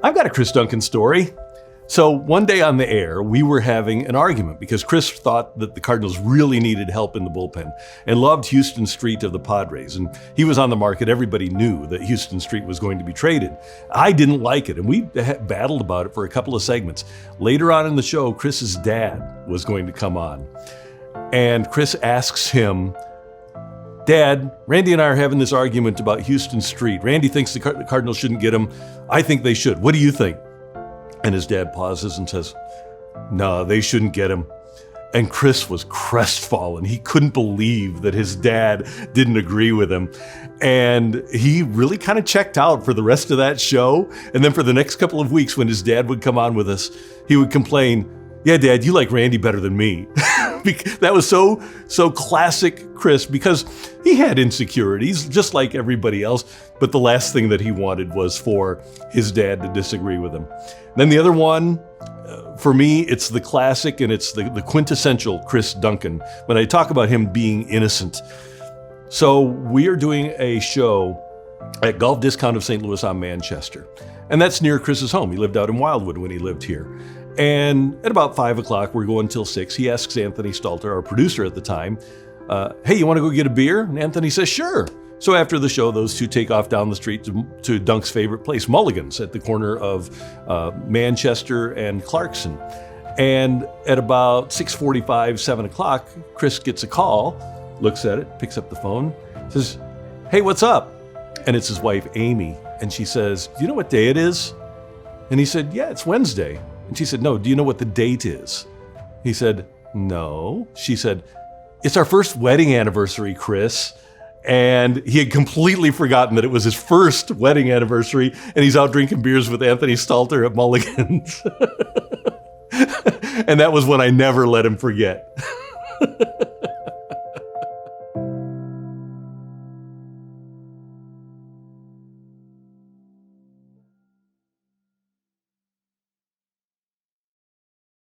I've got a Chris Duncan story. So one day on the air, we were having an argument because Chris thought that the Cardinals really needed help in the bullpen and loved Houston Street of the Padres. And he was on the market. Everybody knew that Houston Street was going to be traded. I didn't like it, and we battled about it for a couple of segments. Later on in the show, Chris's dad was going to come on. And Chris asks him, Dad, Randy and I are having this argument about Houston Street. Randy thinks the Cardinals shouldn't get him. I think they should. What do you think? And his dad pauses and says, no, they shouldn't get him. And Chris was crestfallen. He couldn't believe that his dad didn't agree with him. And he really kind of checked out for the rest of that show. And then for the next couple of weeks when his dad would come on with us, he would complain, yeah, Dad, you like Randy better than me. That was so classic Chris, because he had insecurities just like everybody else. But the last thing that he wanted was for his dad to disagree with him. Then the other one, for me, it's the classic and it's the quintessential Chris Duncan when I talk about him being innocent. So we are doing a show at Golf Discount of St. Louis on Manchester. And that's near Chris's home. He lived out in Wildwood when he lived here. And at about 5 o'clock, we're going till 6. He asks Anthony Stalter, our producer at the time, hey, you want to go get a beer? And Anthony says, sure. So after the show, those two take off down the street to Dunc's favorite place, Mulligan's, at the corner of Manchester and Clarkson. And at about 6:45, 7 o'clock, Chris gets a call, looks at it, picks up the phone, says, hey, what's up? And it's his wife, Amy. And she says, do you know what day it is? And he said, yeah, it's Wednesday. And she said, no, do you know what the date is? He said, no. She said, it's our first wedding anniversary, Chris. And he had completely forgotten that it was his first wedding anniversary, and he's out drinking beers with Anthony Stalter at Mulligan's. And that was when I never let him forget.